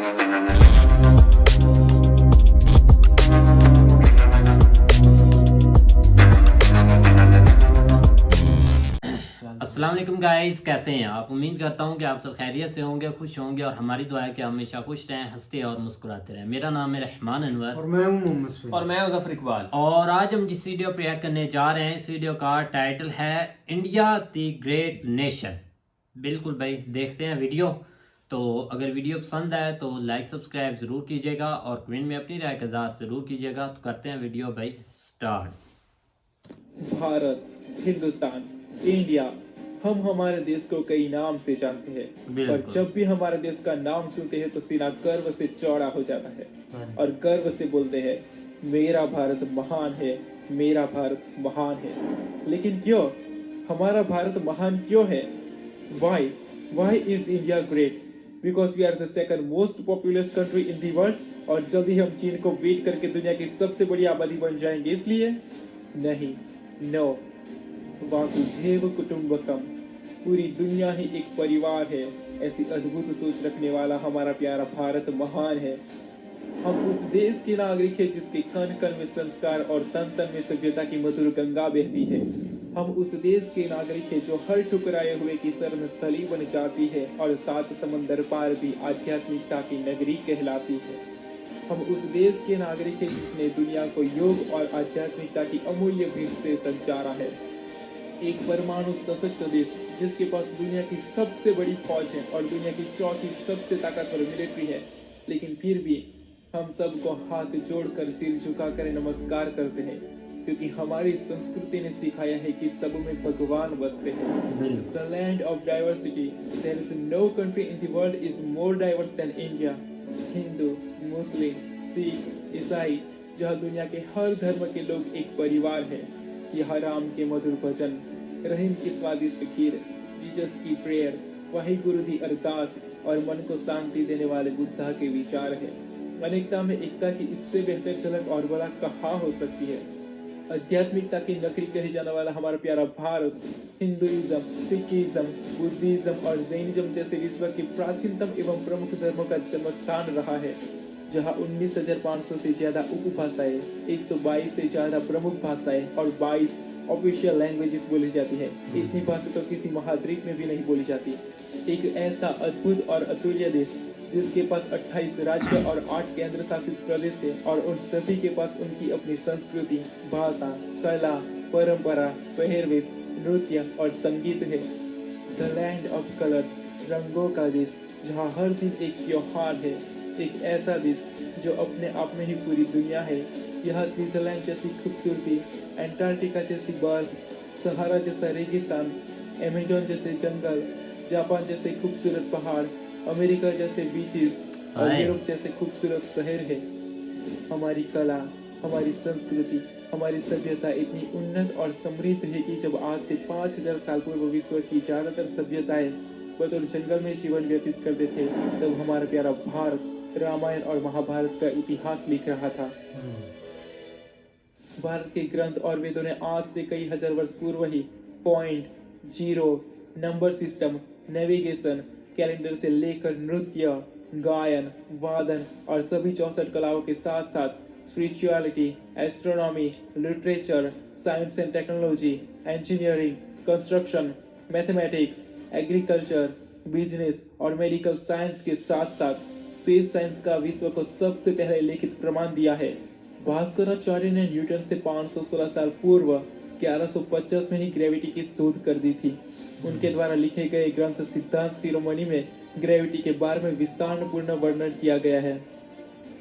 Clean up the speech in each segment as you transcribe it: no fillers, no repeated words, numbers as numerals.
अस्सलाम वालेकुम गाइस, कैसे हैं आप? उम्मीद करता हूं कि आप सब खैरियत से होंगे, खुश होंगे और हमारी दुआ है कि हमेशा खुश रहें, हंसते और मुस्कुराते रहें। मेरा नाम है रहमान अनवर और मैं हूं मोहम्मद सुहेल। और मैं ज़फ़र इकबाल। और आज हम जिस वीडियो पे रिएक्ट करने जा रहे हैं, इस वीडियो का टाइटल है इंडिया द ग्रेट नेशन। बिल्कुल भाई, देखते हैं वीडियो। तो अगर वीडियो पसंद आए तो लाइक सब्सक्राइब ज़रूर कीजिएगा और कमेंट में अपनी राय का इज़हार ज़रूर कीजिएगा। तो करते हैं वीडियो भाई स्टार्ट। भारत, हिंदुस्तान, इंडिया, हम हमारे देश को कई नाम से जानते हैं और बिल्कुल। जब भी हमारे देश का नाम सुनते हैं तो सीना गर्व से चौड़ा हो जाता है और गर्व से बोलते हैं, मेरा भारत महान है, मेरा भारत महान है। लेकिन क्यों? हमारा भारत महान क्यों है? Why? Why is India great? Because we are the second most populous country in the world और जल्दी हम चीन को बीट करके दुनिया की सबसे बड़ी आबादी बन जाएंगे इसलिए? नहीं, नो। वासुदेव कुटुंबकम, पूरी दुनिया ही एक परिवार है। ऐसी अद्भुत सोच रखने वाला हमारा प्यारा भारत महान है। हम उस देश के नागरिक हैं जिसके कण कण में संस्कार और तन तन में सभ्यता की मधुर गंगा बहती है। हम उस देश के नागरिक हैं जो हर ठुकराए हुए की शरण स्थली बन जाती है और सात समंदर पार भी आध्यात्मिकता की नगरी कहलाती है। हम उस देश के नागरिक हैं जिसने दुनिया को योग और आध्यात्मिकता की अमूल्य भेंट से संचारा है। एक परमाणु सशक्त देश जिसके पास दुनिया की सबसे बड़ी फौज है और दुनिया की चौथी सबसे ताकतवर मिलिट्री है, लेकिन फिर भी हम सबको हाथ जोड़कर सिर झुकाकर नमस्कार करते हैं क्योंकि हमारी संस्कृति ने सिखाया है कि सब में भगवान बसते हैं। The land of diversity, there is no country in the world is more diverse than India. हिंदू, मुस्लिम, सिख, ईसाई, जहाँ दुनिया के हर धर्म के लोग एक परिवार है। यहाँ राम के मधुर भजन, रहीम की स्वादिष्ट खीर, जीसस की प्रेयर, वाहिगुरु दी अरदास और मन को शांति देने वाले बुद्धा के विचार है। अनेकता में एकता की इससे बेहतर झलक और बड़ा कहाँ हो सकती है। आध्यात्मिकता की नगरी कही जाने वाला हमारा प्यारा भारत हिंदुइज्म, सिखिज्म, बुद्धिज्म और जैनिज्म जैसे विश्व के प्राचीनतम एवं प्रमुख धर्मों का जन्म स्थान रहा है, जहाँ 19,500 से ज्यादा उपभाषाएं, 122 से ज्यादा प्रमुख भाषाएं और 22 ऑफिशियल लैंग्वेजेस बोली जाती है। इतनी भाषा तो किसी महाद्वीप में भी नहीं बोली जाती। एक ऐसा अद्भुत और अतुल्य देश जिसके पास 28 राज्य और 8 केंद्र शासित प्रदेश है और उन सभी के पास उनकी अपनी संस्कृति, भाषा, कला, परंपरा, पहरवेश, नृत्य और संगीत है। द लैंड ऑफ कलर्स, रंगों का देश, जहाँ हर दिन एक त्योहार है। एक ऐसा देश जो अपने आप में ही पूरी दुनिया है। यहाँ स्विट्जरलैंड जैसी खूबसूरती, अंटार्कटिका जैसी बर्फ, सहारा जैसा रेगिस्तान, अमेजोन जैसे जंगल, जापान जैसे खूबसूरत पहाड़, अमेरिका जैसे बीचेस और यूरोप जैसे खूबसूरत शहर है। हमारी कला, हमारी संस्कृति, हमारी सभ्यता इतनी उन्नत और समृद्ध है कि जब आज से 5000 साल पूर्व विश्व की ज्यादातर सभ्यताएं बदल जंगल में जीवन व्यतीत करते थे, तब हमारा प्यारा भारत रामायण और महाभारत का इतिहास लिख रहा था। भारत के ग्रंथ और वेदों ने आज से कई हजार वर्ष पूर्व ही point, zero, number system, navigation, calendar से लेकर नृत्य, गायन, वादन और सभी 64 कलाओं के साथ साथ spirituality, astronomy, literature, science and technology, engineering, construction, mathematics, agriculture, business और मेडिकल साइंस के साथ साथ स्पेस साइंस का विश्व को सबसे पहले लिखित प्रमाण दिया है। भास्कराचार्य ने न्यूटन से 516 साल पूर्व 1150 में ही ग्रेविटी की शोध कर दी थी। उनके द्वारा लिखे गए ग्रंथ सिद्धांत शिरोमणि में ग्रेविटी के बारे में विस्तारपूर्ण वर्णन किया गया है।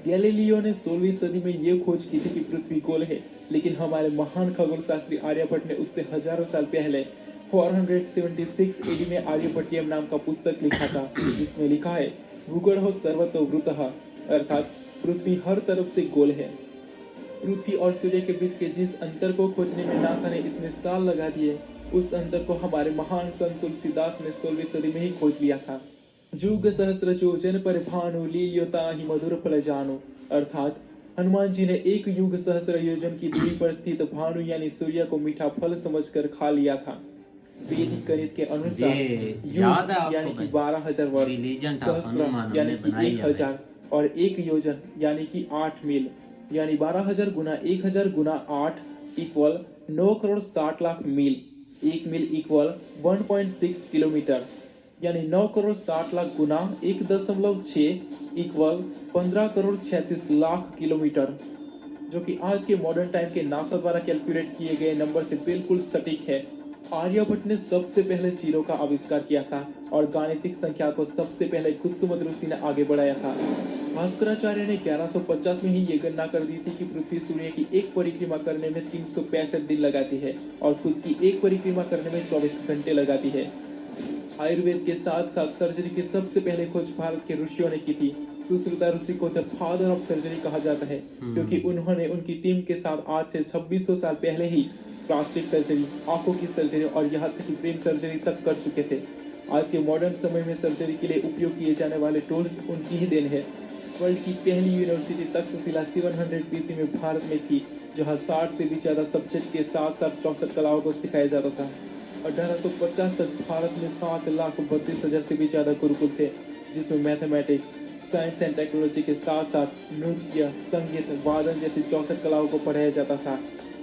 गैलीलियो ने 16वीं सदी में यह खोज की थी कि पृथ्वी गोल है, लेकिन हमारे महान खगोल शास्त्री आर्यभट्ट ने उससे हजारों साल पहले 476 एडी में आर्यभट्टियम नाम का पुस्तक लिखा था, जिसमें लिखा है भूगोल सर्वतो वृतः, अर्थात पृथ्वी हर तरफ से गोल है। पृथ्वी और सूर्य के बीच के जिस अंतर को खोजने में नासा ने इतने साल लगा दिए, उस अंतर को हमारे महान संत तुलसीदास ने 16वीं सदी में ही खोज लिया था। जुग सहस्त्र जोजन पर भानु लील्योता ही मधुर फल जानो, अर्थात हनुमान जी ने एक युग सहस्त्र योजन की दूरी पर स्थित भानु यानी सूर्य को मीठा फल समझकर खा लिया था। वैदिक गणित के अनुसार युग यानी कि 12,000 वर्ष, सहस्त्र यानी कि 1000 और एक योजन यानी कि 8 मील यानी 12,000 गुना 1,000 गुना 8 इक्वल 9 करोड़ 60 लाख मील। 1 मील इक्वल 1.6 किलोमीटर यानी 9 करोड़ 60 लाख गुना 1.6 इक्वल 15 करोड़ 36 लाख किलोमीटर, जो कि आज के मॉडर्न टाइम के नासा द्वारा कैलकुलेट किए गए नंबर से बिल्कुल सटीक है। आर्यभट्ट ने सबसे पहले जीरो का आविष्कार किया था और गाणितिक संख्या को सबसे पहले कुत्सुमत ऋषि ने आगे बढ़ाया था। भास्कराचार्य ने 1150 में ही ये गणना कर दी थी कि पृथ्वी सूर्य की एक परिक्रमा करने में 365 दिन लगाती है और खुद की एक परिक्रमा करने में 24 घंटे लगाती है। आयुर्वेद के साथ साथ सर्जरी की सबसे पहले खोज भारत के ऋषियों ने की थी। सुश्रुता ऋषि को द फादर ऑफ सर्जरी कहा जाता है क्योंकि उन्होंने उनकी टीम के साथ आज से 2600 साल पहले ही प्लास्टिक सर्जरी, आंखों की सर्जरी और यहाँ तक कि ब्रेन सर्जरी तक कर चुके थे। आज के मॉडर्न समय में सर्जरी के लिए उपयोग किए जाने वाले टूल्स उनकी ही देन है। वर्ल्ड की पहली यूनिवर्सिटी तक्षशिला 700 BC में भारत में थी, जहाँ 60 से भी ज्यादा सब्जेक्ट के साथ साथ 64 कलाओं को सिखाया जाता था। 1850 तक भारत में 7,32,000 से भी ज्यादा गुरुकुल थे, जिसमें मैथमेटिक्स, साइंस एंड टेक्नोलॉजी के साथ साथ नृत्य, संगीत, वादन जैसी 64 कलाओं को पढ़ाया जाता था।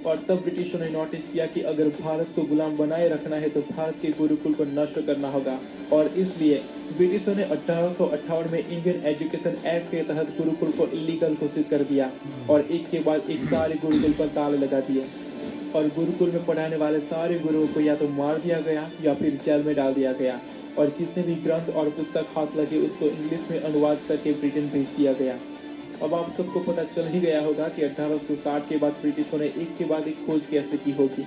और तब ब्रिटिशों ने नोटिस किया कि अगर भारत को गुलाम बनाए रखना है तो भारत के गुरुकुल को नष्ट करना होगा, और इसलिए ब्रिटिशों ने 1858 में इंडियन एजुकेशन एक्ट के तहत गुरुकुल को इलीगल घोषित कर दिया और एक के बाद एक सारे गुरुकुल पर ताले लगा दिए और गुरुकुल में पढ़ाने वाले सारे गुरुओं को या तो मार दिया गया या फिर जेल में डाल दिया गया और जितने भी ग्रंथ और पुस्तक हाथ लगे उसको इंग्लिश में अनुवाद करके ब्रिटेन भेज दिया गया। अब आप सबको पता चल ही गया होगा कि 1860 के बाद ब्रिटिशों ने एक के बाद एक खोज कैसे की होगी।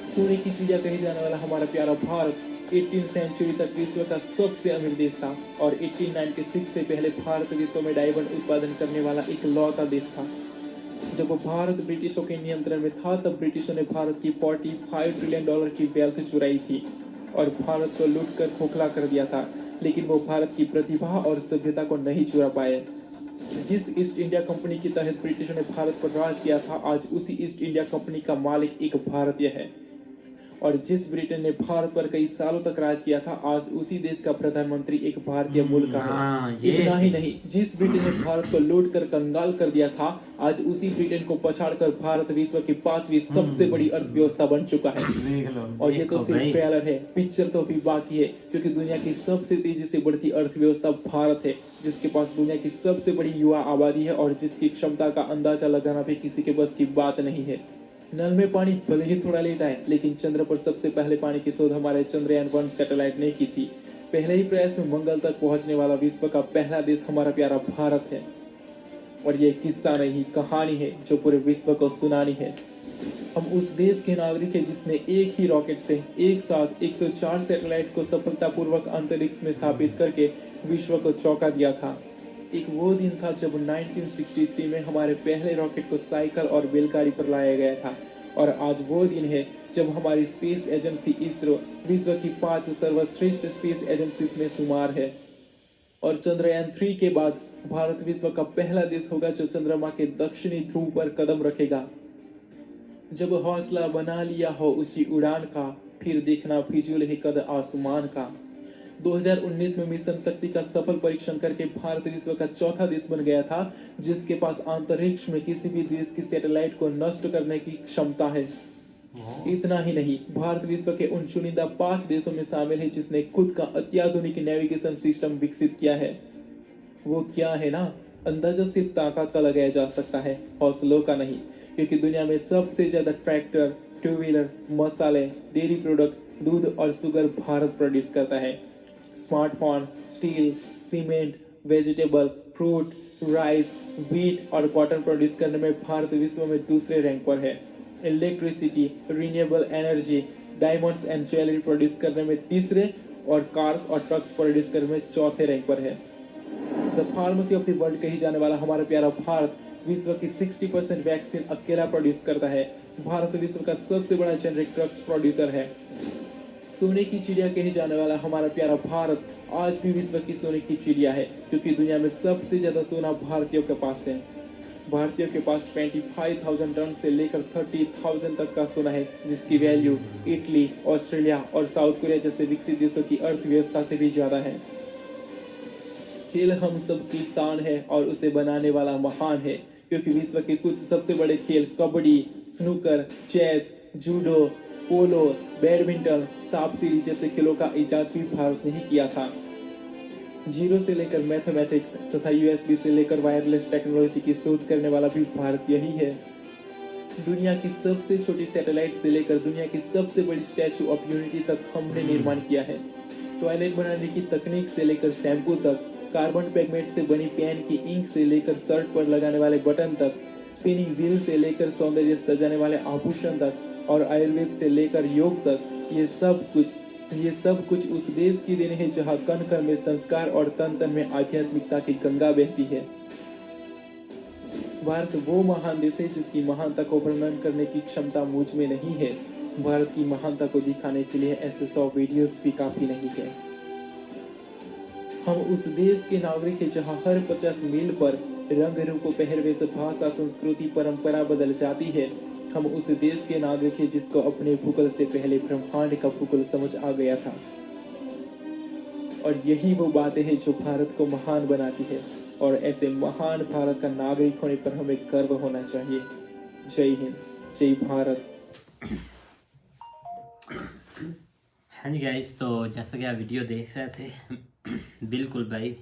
सोने की चिड़िया कही जाने वाला हमारा प्यारा भारत 18वीं सेंचुरी तक विश्व का सबसे अमीर देश था और 1896 से पहले भारत विश्व में डायमंड उत्पादन करने वाला एक लौता देश था। जब भारत ब्रिटिशों के नियंत्रण में था तब ब्रिटिशों ने भारत की $45 ट्रिलियन की वेल्थ चुराई थी और भारत को लूट कर खोखला कर दिया था, लेकिन वो भारत की प्रतिभा और सभ्यता को नहीं चुरा पाए। जिस ईस्ट इंडिया कंपनी के तहत ब्रिटिशों ने भारत पर राज किया था, आज उसी ईस्ट इंडिया कंपनी का मालिक एक भारतीय है और जिस ब्रिटेन ने भारत पर कई सालों तक राज किया था, आज उसी देश का प्रधानमंत्री एक भारतीय मूल का है। इतना ही नहीं, जिस ब्रिटेन ने भारत को लूट कर कंगाल कर दिया था, आज उसी ब्रिटेन को पछाड़कर भारत विश्व की 5वीं सबसे बड़ी अर्थव्यवस्था बन चुका है। और ये तो सिर्फ ट्रेलर है, पिक्चर तो अभी बाकी है, क्योंकि दुनिया की सबसे तेजी से बढ़ती अर्थव्यवस्था भारत है, जिसके पास दुनिया की सबसे बड़ी युवा आबादी है और जिसकी क्षमता का अंदाजा लगाना भी किसी के बस की बात नहीं है। नल में पानी भले ही थोड़ा लेट आए, लेकिन चंद्र पर सबसे पहले पानी की शोध हमारे चंद्रयान-1 सैटेलाइट ने की थी। पहले ही प्रयास में मंगल तक पहुंचने वाला विश्व का पहला देश हमारा प्यारा भारत है और ये किस्सा नहीं, कहानी है जो पूरे विश्व को सुनानी है। हम उस देश के नागरिक हैं जिसने एक ही रॉकेट से एक साथ 104 सैटेलाइट को सफलतापूर्वक अंतरिक्ष में स्थापित करके विश्व को चौंका दिया था। एक वो दिन था जब 1963 में हमारे पहले रॉकेट को साइकिल और बैलगाड़ी पर लाया गया था और आज वो दिन है जब हमारी स्पेस एजेंसी इसरो विश्व की 5 सर्वश्रेष्ठ स्पेस एजेंसीज में शुमार है और चंद्रयान-3 के बाद भारत विश्व का पहला देश होगा जो चंद्रमा के दक्षिणी ध्रुव पर कदम रखेगा। जब हौसला बना लिया हो ऊंची उड़ान का, फिर देखना फिजूल है कद आसमान का। 2019 में मिशन शक्ति का सफल परीक्षण करके भारत विश्व का चौथा देश बन गया था जिसके पास अंतरिक्ष में किसी भी देश की सैटेलाइट को नष्ट करने की क्षमता है। इतना ही नहीं, भारत विश्व के उन चुनिंदा 5 देशों में शामिल है जिसने खुद का अत्याधुनिक नेविगेशन सिस्टम विकसित किया है। वो क्या है ना, अंदाजा सिर्फ ताकत का लगाया जा सकता है, हौसलों का नहीं, क्योंकि दुनिया में सबसे ज्यादा ट्रैक्टर, 2 व्हीलर, मसाले, डेयरी प्रोडक्ट, दूध और शुगर भारत प्रोड्यूस करता है। Smartphone, steel, cement, vegetable, fruit, rice, wheat और कॉटन प्रोड्यूस करने में भारत विश्व में दूसरे रैंक पर है। Electricity, renewable energy, diamonds and jewellery produce करने में तीसरे और कार्स और ट्रक्स प्रोड्यूस करने में चौथे रैंक पर है। The pharmacy of the world कही जाने वाला हमारा प्यारा भारत विश्व की 60% वैक्सीन अकेला प्रोड्यूस करता है। भारत विश्व का सबसे बड़ा जेनरिक ड्रग्स प्रोड्यूसर है। सोने की चिड़िया कहे जाने वाला हमारा प्यारा भारत आज भी विश्व की सोने की चिड़िया है, क्योंकि दुनिया में सबसे ज्यादा सोना भारतीयों के पास है। भारतीयों के पास 25,000 टन से लेकर 30,000 तक का सोना है, जिसकी वैल्यू इटली, ऑस्ट्रेलिया और साउथ कोरिया जैसे विकसित देशों की अर्थव्यवस्था से भी ज्यादा है। खेल हम सबकी शान है और उसे बनाने वाला महान है, क्योंकि विश्व के कुछ सबसे बड़े खेल कबड्डी, स्नूकर, चेस, जूडो, पोलो, बैडमिंटन, सांप सीढ़ी जैसे खेलों का इजाद भी भारत ने ही किया था। जीरो से लेकर मैथमेटिक्स तथा यूएसबी से लेकर वायरलेस टेक्नोलॉजी की शोध करने वाला भी भारत यही है। दुनिया की सबसे छोटी सैटेलाइट से लेकर दुनिया की सबसे बड़ी स्टैचू ऑफ यूनिटी तक हमने निर्माण किया है। टॉयलेट बनाने की तकनीक से लेकर शैम्पू तक, कार्बन पिगमेंट से बनी पेन की इंक से लेकर शर्ट पर लगाने वाले बटन तक, स्पिनिंग व्हील से लेकर सौंदर्य सजाने वाले आभूषण तक और आयुर्वेद से लेकर योग तक, ये सब कुछ उस देश की देन है जहाँ कण कण में संस्कार और तन तन में आध्यात्मिकता की गंगा बहती है। भारत वो महान देश है जिसकी महानता को वर्णन करने की क्षमता मुझ में नहीं है। भारत की महानता को दिखाने के लिए ऐसे 100 वीडियोस भी काफी नहीं है। हम उस देश के नागरिक हैं जहाँ हर 50 मील पर रंग रूप पहरवेश भाषा संस्कृति परंपरा बदल जाती है। हम उस देश के नागरिक हैं जिसको अपने भूगोल से पहले ब्रह्मांड का भूगोल समझ आ गया था। और यही वो बातें हैं जो भारत को महान बनाती है, और ऐसे महान भारत का नागरिक होने पर हमें गर्व होना चाहिए। जय हिंद, जय भारत। हाँ जी गाइस, तो जैसा कि आप वीडियो देख रहे थे बिल्कुल भाई,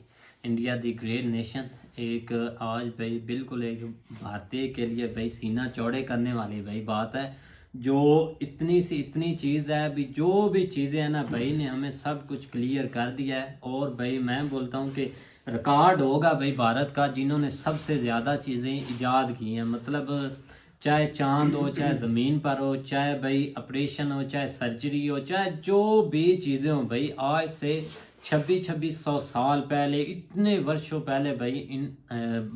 इंडिया दी ग्रेट नेशन एक आज भाई बिल्कुल एक भारतीय के लिए भाई सीना चौड़े करने वाली भाई बात है। जो इतनी सी इतनी चीज़ है, अभी जो भी चीज़ें हैं ना भाई ने हमें सब कुछ क्लियर कर दिया है। और भाई मैं बोलता हूँ कि रिकॉर्ड होगा भाई भारत का, जिन्होंने सबसे ज़्यादा चीज़ें ईजाद की हैं। मतलब चाहे चांद हो, चाहे ज़मीन पर हो, चाहे भाई ऑपरेशन हो, चाहे सर्जरी हो, चाहे जो भी चीज़ें हो भाई, आज से 2600 साल पहले, इतने वर्षों पहले भाई इन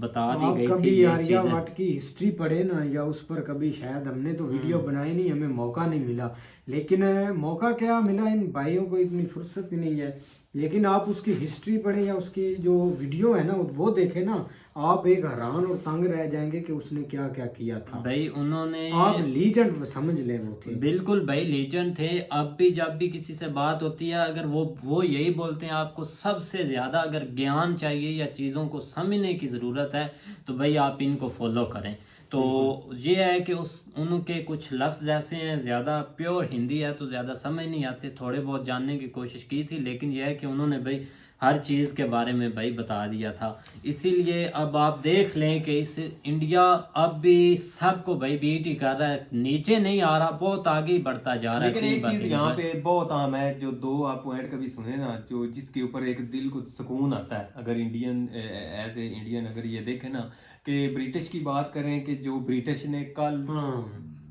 बता दी गई थी कभी ये आर्यभट्ट की हिस्ट्री पढ़े ना, या उस पर कभी शायद हमने तो वीडियो बनाई नहीं, हमें मौका नहीं मिला। लेकिन मौका क्या मिला, इन भाइयों को इतनी फुर्सत ही नहीं है। लेकिन आप उसकी हिस्ट्री पढ़ें या उसकी जो वीडियो है ना वो देखें ना, आप एक हैरान और तंग रह जाएंगे कि उसने क्या क्या किया था भाई। उन्होंने आप लीजेंड समझ लें, वो थे बिल्कुल भाई लीजेंड थे। अब भी जब भी किसी से बात होती है, अगर वो यही बोलते हैं आपको सबसे ज़्यादा अगर ज्ञान चाहिए या चीज़ों को समझने की ज़रूरत है तो भाई आप इनको फॉलो करें। तो ये है कि उनके कुछ लफ्ज़ जैसे हैं, ज़्यादा प्योर हिंदी है तो ज़्यादा समझ नहीं आते, थोड़े बहुत जानने की कोशिश की थी, लेकिन यह है कि उन्होंने भाई हर चीज़ के बारे में भाई बता दिया था। इसीलिए अब आप देख लें कि इस इंडिया अब भी सबको भाई बीट ही कर रहा है, नीचे नहीं आ रहा, बहुत आगे ही बढ़ता जा रहा है। लेकिन एक चीज यहाँ पे बहुत आम है, जो दो आप पॉइंट कभी सुने ना, जो जिसके ऊपर एक दिल को सुकून आता है, अगर इंडियन एज ए इंडियन अगर ये देखें ना, कि ब्रिटिश की बात करें कि जो ब्रिटिश ने कल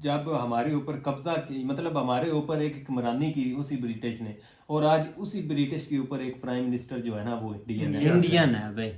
जब हमारे ऊपर कब्जा की, मतलब हमारे ऊपर एक हुक्मरानी की उसी ब्रिटिश ने, और आज उसी ब्रिटिश के ऊपर एक प्राइम मिनिस्टर जो है ना वो इंडियन है भाई।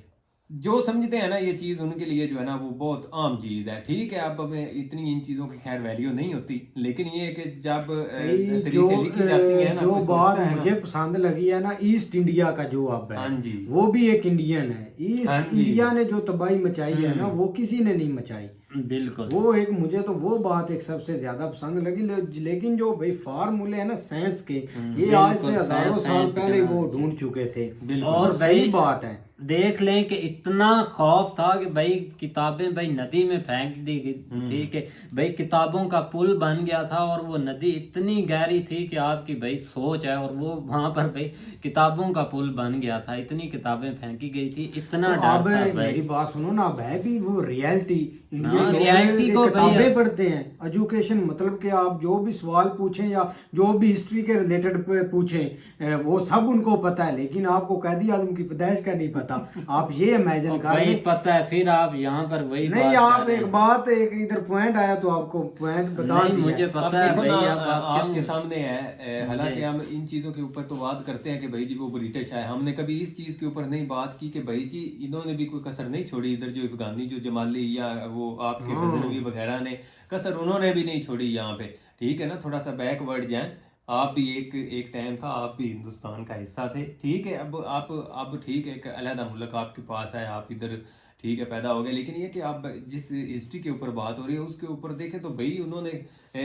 जो समझते हैं ना ये चीज उनके लिए जो है ना वो बहुत आम चीज है। ठीक है, अब हमें इतनी इन चीजों की खैर वैल्यू नहीं होती, लेकिन ये है कि जब तरीके लिखी जाती है ना, जो बात है मुझे पसंद लगी है ना, ईस्ट इंडिया का जो अब है, हाँ जी, वो भी एक इंडियन है। ईस्ट इंडिया ने जो तबाही मचाई है ना, वो किसी ने नहीं मचाई। बिल्कुल, वो एक मुझे तो वो बात एक सबसे ज्यादा पसंद लगी। लेकिन जो भाई फार्मूले है ना साइंस के, ये आज से हजारों साल पहले वो ढूंढ चुके थे। और सही बात है, देख लें कि इतना खौफ था कि भाई किताबें भाई नदी में फेंक दी गई थी, कि भाई किताबों का पुल बन गया था, और वो नदी इतनी गहरी थी कि आपकी भाई सोच है, और वो वहां पर भाई किताबों का पुल बन गया था, इतनी किताबें फेंकी गई थी, इतना डर था भाई। मेरी बात सुनो ना, अब है भी वो रियलिटी। रियलिटी को किताबें पढ़ते हैं, एजुकेशन मतलब कि आप जो भी सवाल पूछें या जो भी हिस्ट्री के रिलेटेड पूछें वो सब उनको पता है, लेकिन आपको कैदी आदम की पैदाइश का नहीं पता। आप ये इमेजिन कर भाई पता है, फिर आप यहाँ पर वही नहीं, आप एक बात एक इधर पॉइंट आया तो आपको पॉइंट बता दिया। मुझे पता है भाई, आपके सामने है। हालांकि हम इन चीजों के ऊपर तो बात करते हैं कि भाई जी वो ब्रिटिश है, हमने कभी इस चीज के ऊपर नहीं बात की कि भाई जी इन्होंने भी कोई कसर नहीं छोड़ी। इधर जो अफगानी जो जमाली या वो आपके गजनवी वगैरह ने कसर उन्होंने भी नहीं छोड़ी यहाँ पे। ठीक है ना, थोड़ा सा बैकवर्ड जाए, आप भी एक टाइम था, आप भी हिंदुस्तान का हिस्सा थे। ठीक है, अब ठीक है, एक अलहदा मुल्क आपके पास है, आप इधर ठीक है पैदा हो गए, लेकिन ये कि आप जिस हिस्ट्री के ऊपर बात हो रही है उसके ऊपर देखें तो भाई उन्होंने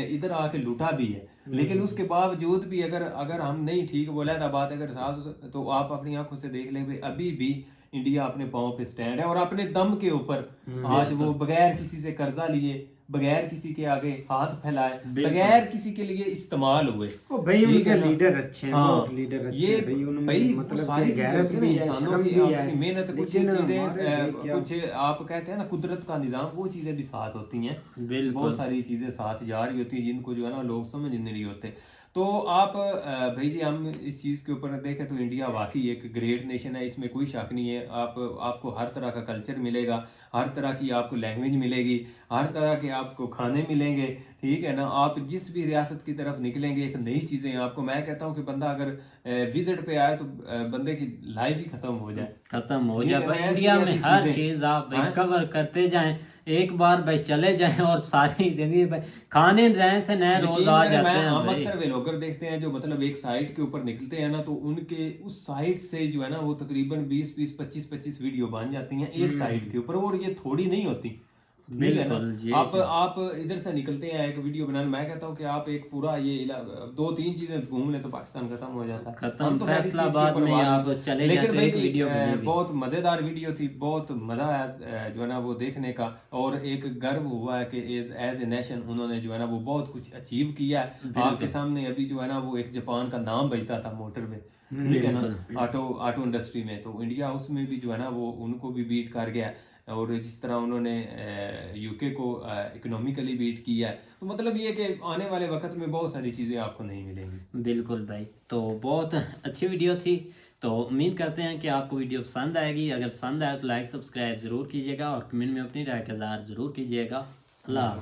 इधर आके लूटा भी है, लेकिन उसके बावजूद भी अगर हम नहीं ठीक बोला था बात अगर साथ, तो आप अपनी आंखों से देख लें भाई अभी भी इंडिया अपने पाँव पे स्टैंड है और अपने दम के ऊपर आज वो बगैर किसी से कर्जा लिए, बगैर किसी के आगे हाथ फैलाए, बगैर किसी के लिए इस्तेमाल हुए। ओ भाई उनके लीडर अच्छे हैं, हाँ, बहुत लीडर अच्छे ये हैं भाई, उनमें भाई मतलब सारी गैरत भी है, इंसानों शर्म की भी है, अपनी मेहनत, कुछ लेकिन चीजें हमारे भाई क्या कुछ आप कहते हैं ना कुदरत का निजाम, वो चीजें भी साथ होती हैं। बिल्कुल बहुत सारी चीजें साथ जा रही होती हैं जिनको जो है ना लोग समझ नहीं रही होते। तो आप भाई जी हम इस चीज़ के ऊपर देखें तो इंडिया वाकई एक ग्रेट नेशन है, इसमें कोई शक नहीं है। आपको हर तरह का कल्चर मिलेगा, हर तरह की आपको लैंग्वेज मिलेगी, हर तरह के आपको खाने मिलेंगे, ठीक है ना। आप जिस भी रियासत की तरफ निकलेंगे एक नई चीज़ें आपको, मैं कहता हूँ कि बंदा अगर विजिट पे आए तो बंदे की लाइफ ही खत्म हो जाए, खत्म हो ठीक जाए है भाई। ना। ऐसी इंडिया में ऐसी हर चीजें चीज आप भाई हैं? कवर करते जाएं, एक बार भाई चले जाएं और सारी जिंदगी भाई खाने रहने से नए रोज यकीन आ करें, जाते हैं हम भाई। अक्सर व्लॉगर देखते हैं जो मतलब एक साइट के ऊपर निकलते हैं ना, तो उनके उस साइट से जो है ना वो तकरीबन 20-20 25-25 वीडियो बन जाती हैं एक साइट के ऊपर, और ये थोड़ी नहीं होती, ठीक है ना। बिल्कुल ये आप इधर से निकलते हैं एक वीडियो बनाने, मैं कहता हूँ कि आप एक पूरा ये 2-3 चीजें घूम लें तो पाकिस्तान खत्म हो जाता है। खत्म, हम तो खैर इस चीज के फैसलाबाद ऊपर में बात आप नहीं, चले लेकिन जाते भाई एक वीडियो बनेगी। बहुत मजेदार वीडियो थी, बहुत मजा आया जो है ना वो देखने का, और एक गर्व हुआ है कि एज ए नेशन उन्होंने जो है ना वो बहुत कुछ अचीव किया है। आपके सामने अभी जो है ना वो एक जापान का नाम बजता था मोटर में, ठीक है ना, ऑटो इंडस्ट्री में, तो इंडिया उसमें भी जो है ना वो उनको भी बीट कर गया। और जिस तरह उन्होंने यूके को इकोनॉमिकली बीट किया है, तो मतलब ये कि आने वाले वक्त में बहुत सारी चीज़ें आपको नहीं मिलेंगी। बिल्कुल भाई, तो बहुत अच्छी वीडियो थी। तो उम्मीद करते हैं कि आपको वीडियो पसंद आएगी। अगर पसंद आए तो लाइक सब्सक्राइब ज़रूर कीजिएगा और कमेंट में अपनी राय का इज़हार ज़रूर कीजिएगा। अल्लाह।